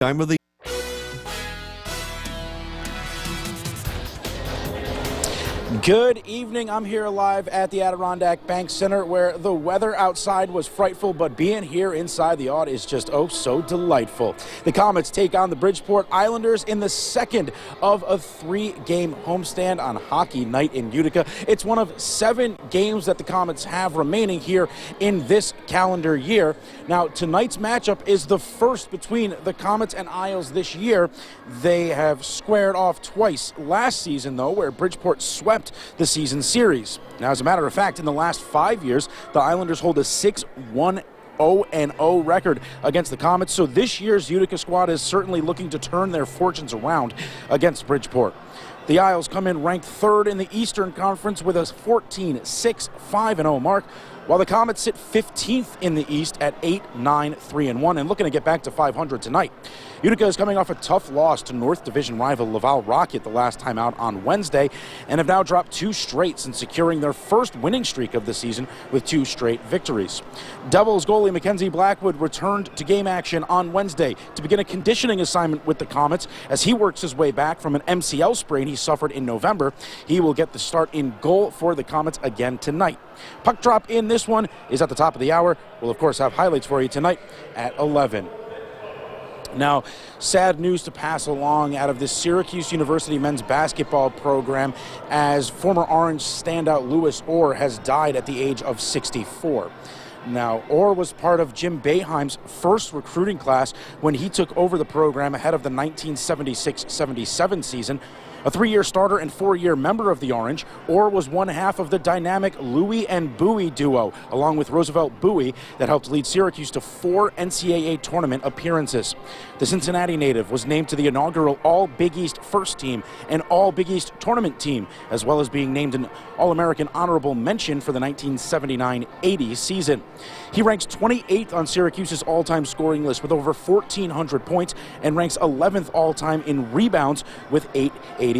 Time of the Good evening. I'm here live at the Adirondack Bank Center where the weather outside was frightful, but being here inside the Aud is just oh so delightful. The Comets take on the Bridgeport Islanders in the second of a 3-game homestand on Hockey Night in Utica. It's one of 7 games that the Comets have remaining here in this calendar year. Now, tonight's matchup is the first between the Comets and Isles this year. They have squared off twice last season, though, where Bridgeport swept the season series. Now, as a matter of fact, in the last 5 years, the Islanders hold a 6-1-0-0 record against the Comets, so this year's Utica squad is certainly looking to turn their fortunes around against Bridgeport. The Isles come in ranked 3rd in the Eastern Conference with a 14-6-5-0 mark, while the Comets sit 15th in the East at 8-9-3-1 and looking to get back to 500 tonight. Utica is coming off a tough loss to North Division rival Laval Rocket the last time out on Wednesday and have now dropped 2 straight since securing their first winning streak of the season with 2 straight victories. Devils goalie Mackenzie Blackwood returned to game action on Wednesday to begin a conditioning assignment with the Comets as he works his way back from an MCL sprain he suffered in November. He will get the start in goal for the Comets again tonight. Puck drop in this one is at the top of the hour. We'll, of course, have highlights for you tonight at 11. Now, sad news to pass along out of this Syracuse University men's basketball program as former Orange standout Louis Orr has died at the age of 64. Now, Orr was part of Jim Boeheim's first recruiting class when he took over the program ahead of the 1976-77 season. A 3-year starter and 4-year member of the Orange, Orr was one half of the dynamic Louis and Bowie duo, along with Roosevelt Bowie, that helped lead Syracuse to 4 NCAA tournament appearances. The Cincinnati native was named to the inaugural All-Big East First Team and All-Big East Tournament Team, as well as being named an All-American Honorable Mention for the 1979-80 season. He ranks 28th on Syracuse's all-time scoring list with over 1,400 points and ranks 11th all-time in rebounds with 881.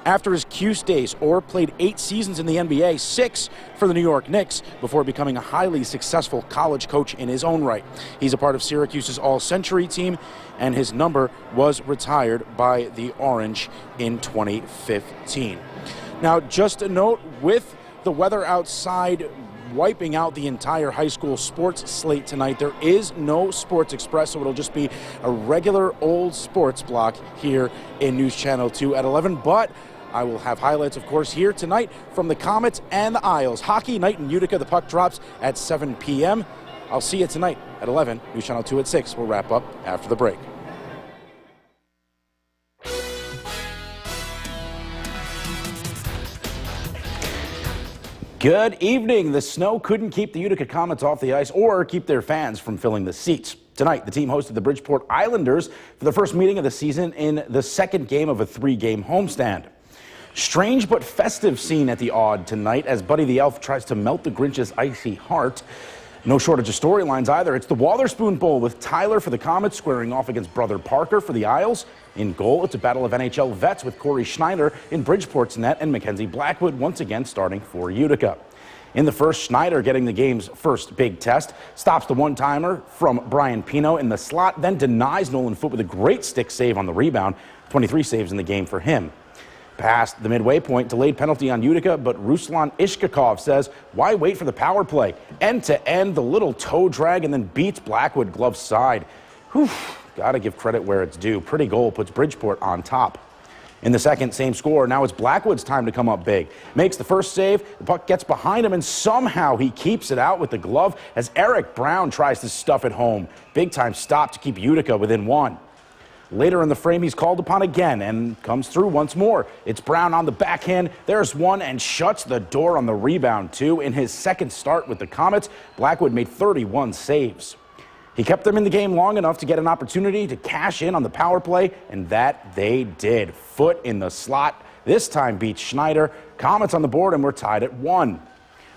After his Cuse days, Orr played 8 seasons in the NBA, 6 for the New York Knicks, before becoming a highly successful college coach in his own right. He's a part of Syracuse's All-Century team, and his number was retired by the Orange in 2015. Now, just a note, with the weather outside wiping out the entire high school sports slate tonight, there is no Sports Express, so it'll just be a regular old sports block here in News Channel 2 at 11. But I will have highlights, of course, here tonight from the Comets and the Isles. Hockey Night in Utica. The puck drops at 7 p.m. I'll see you tonight at 11. News Channel 2 at 6. We'll wrap up after the break. Good evening. The snow couldn't keep the Utica Comets off the ice or keep their fans from filling the seats. Tonight, the team hosted the Bridgeport Islanders for the first meeting of the season in the second game of a 3-game homestand. Strange but festive scene at the Aud tonight as Buddy the Elf tries to melt the Grinch's icy heart. No shortage of storylines either. It's the Waterspoon Bowl with Tyler for the Comets squaring off against brother Parker for the Isles. In goal, it's a battle of NHL vets with Corey Schneider in Bridgeport's net and Mackenzie Blackwood once again starting for Utica. In the first, Schneider getting the game's first big test, stops the one-timer from Brian Pino in the slot, then denies Nolan Foote with a great stick save on the rebound. 23 saves in the game for him. Past the midway point, delayed penalty on Utica, but Ruslan Ishkakov says, why wait for the power play? End to end, the little toe drag, and then beats Blackwood glove side. Whew, gotta give credit where it's due. Pretty goal puts Bridgeport on top. In the second, same score. Now it's Blackwood's time to come up big. Makes the first save, the puck gets behind him, and somehow he keeps it out with the glove as Eric Brown tries to stuff it home. Big time stop to keep Utica within 1. Later in the frame, he's called upon again and comes through once more. It's Brown on the backhand. There's one and shuts the door on the rebound, too. In his second start with the Comets, Blackwood made 31 saves. He kept them in the game long enough to get an opportunity to cash in on the power play, and that they did. Foot in the slot. This time beats Schneider. Comets on the board, and we're tied at 1.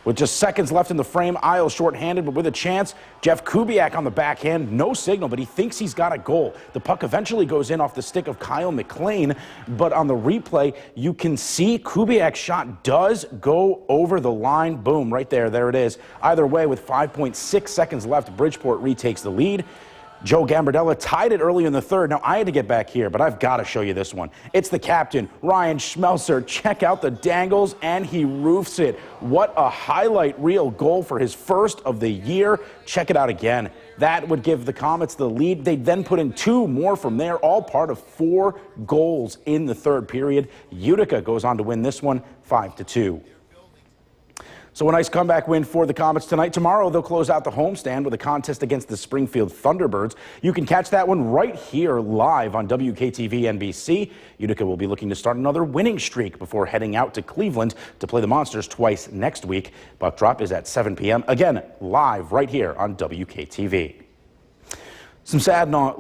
With just seconds left in the frame, Isles shorthanded but with a chance. Jeff Kubiak on the backhand, no signal, but he thinks he's got a goal. The puck eventually goes in off the stick of Kyle McLean, but on the replay, you can see Kubiak's shot does go over the line. Boom, right there, there it is. Either way, with 5.6 seconds left, Bridgeport retakes the lead. Joe Gambardella tied it early in the third. Now, I had to get back here, but I've got to show you this one. It's the captain, Ryan Schmelzer. Check out the dangles, and he roofs it. What a highlight reel goal for his first of the year. Check it out again. That would give the Comets the lead. They'd then put in 2 more from there, all part of 4 goals in the third period. Utica goes on to win this one 5-2. So a nice comeback win for the Comets tonight. Tomorrow, they'll close out the homestand with a contest against the Springfield Thunderbirds. You can catch that one right here live on WKTV NBC. Utica will be looking to start another winning streak before heading out to Cleveland to play the Monsters twice next week. Puck drop is at 7 p.m. Again, live right here on WKTV. Some sad